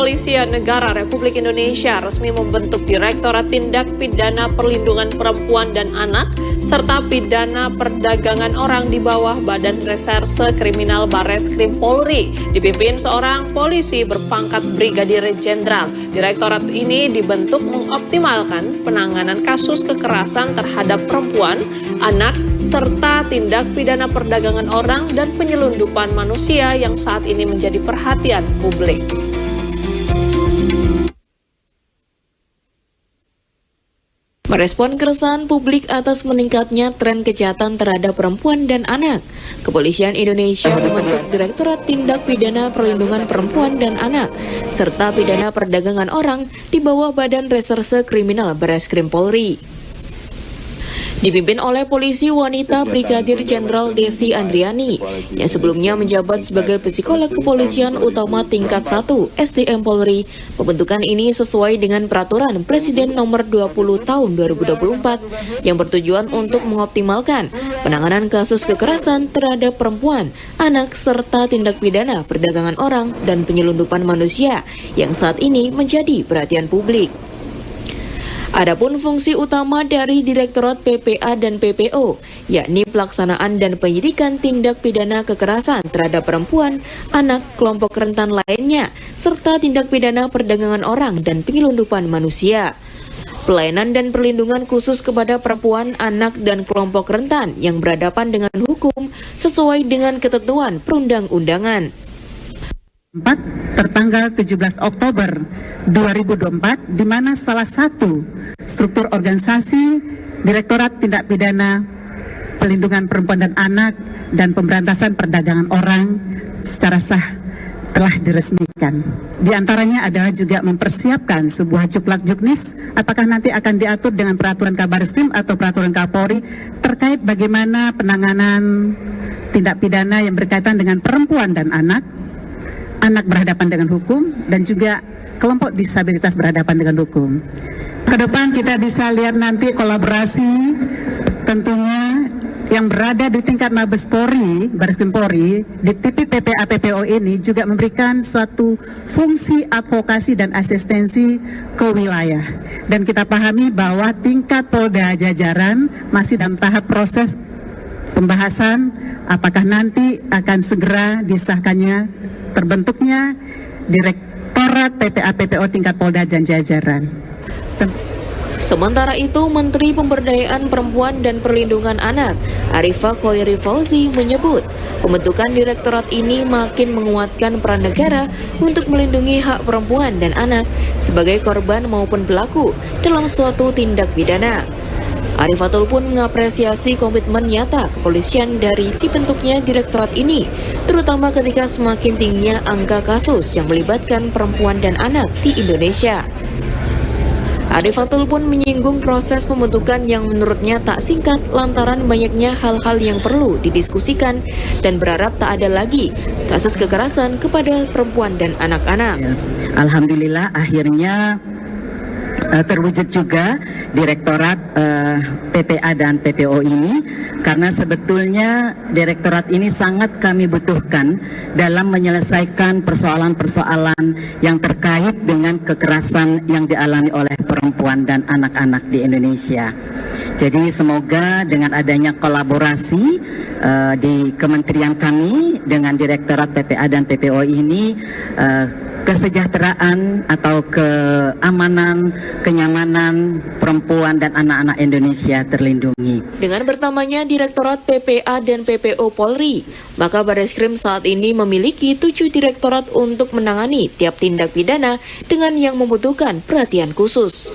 Kepolisian Negara Republik Indonesia resmi membentuk Direktorat Tindak Pidana Perlindungan Perempuan dan Anak serta Pidana Perdagangan Orang di bawah Badan Reserse Kriminal Barreskrim Polri, dipimpin seorang polisi berpangkat Brigadir Jenderal. Direktorat ini dibentuk mengoptimalkan penanganan kasus kekerasan terhadap perempuan, anak, serta tindak pidana perdagangan orang dan penyelundupan manusia yang saat ini menjadi perhatian publik. Merespon keresahan publik atas meningkatnya tren kejahatan terhadap perempuan dan anak, Kepolisian Indonesia membentuk Direktorat Tindak Pidana Perlindungan Perempuan dan Anak serta Pidana Perdagangan Orang di bawah Badan Reserse Kriminal Barreskrim Polri. Dipimpin oleh polisi wanita Brigadir Jenderal Desi Andriani yang sebelumnya menjabat sebagai psikolog kepolisian utama tingkat 1 SDM Polri. Pembentukan ini sesuai dengan peraturan Presiden nomor 20 tahun 2024 yang bertujuan untuk mengoptimalkan penanganan kasus kekerasan terhadap perempuan, anak, serta tindak pidana perdagangan orang dan penyelundupan manusia yang saat ini menjadi perhatian publik. Adapun fungsi utama dari Direktorat PPA dan PPO, yakni pelaksanaan dan penyidikan tindak pidana kekerasan terhadap perempuan, anak, kelompok rentan lainnya, serta tindak pidana perdagangan orang dan penyelundupan manusia. Pelayanan dan perlindungan khusus kepada perempuan, anak, dan kelompok rentan yang berhadapan dengan hukum sesuai dengan ketentuan perundang-undangan. Tertanggal 17 Oktober 2024, di mana salah satu struktur organisasi Direktorat Tindak Pidana Perlindungan Perempuan dan Anak dan Pemberantasan Perdagangan Orang secara sah telah diresmikan. Di antaranya adalah juga mempersiapkan sebuah juklak juknis, apakah nanti akan diatur dengan peraturan Kabareskrim atau peraturan Kapolri terkait bagaimana penanganan tindak pidana yang berkaitan dengan perempuan dan anak berhadapan dengan hukum, dan juga kelompok disabilitas berhadapan dengan hukum. Ke depan kita bisa lihat nanti kolaborasi tentunya yang berada di tingkat Mabes Polri, Barreskrim Polri, di titik PPA PPO ini juga memberikan suatu fungsi advokasi dan asistensi ke wilayah. Dan kita pahami bahwa tingkat Polda jajaran masih dalam tahap proses pembahasan apakah nanti akan segera disahkannya terbentuknya Direktorat PPA PPO tingkat Polda dan jajaran. Sementara itu, Menteri Pemberdayaan Perempuan dan Perlindungan Anak, Arifah Khoiri Fauzi menyebut, pembentukan direktorat ini makin menguatkan peran negara untuk melindungi hak perempuan dan anak sebagai korban maupun pelaku dalam suatu tindak pidana. Arifatul pun mengapresiasi komitmen nyata kepolisian dari dibentuknya direktorat ini, terutama ketika semakin tingginya angka kasus yang melibatkan perempuan dan anak di Indonesia. Arifatul pun menyinggung proses pembentukan yang menurutnya tak singkat lantaran banyaknya hal-hal yang perlu didiskusikan dan berharap tak ada lagi kasus kekerasan kepada perempuan dan anak-anak. Alhamdulillah akhirnya terwujud juga Direktorat PPA dan PPO ini, karena sebetulnya direktorat ini sangat kami butuhkan dalam menyelesaikan persoalan-persoalan yang terkait dengan kekerasan yang dialami oleh perempuan dan anak-anak di Indonesia. Jadi semoga dengan adanya kolaborasi di kementerian kami dengan Direktorat PPA dan PPO ini, kesejahteraan atau keamanan, kenyamanan perempuan dan anak-anak Indonesia terlindungi. Dengan bertambahnya Direktorat PPA dan PPO Polri, maka Barreskrim saat ini memiliki 7 direktorat untuk menangani tiap tindak pidana dengan yang membutuhkan perhatian khusus.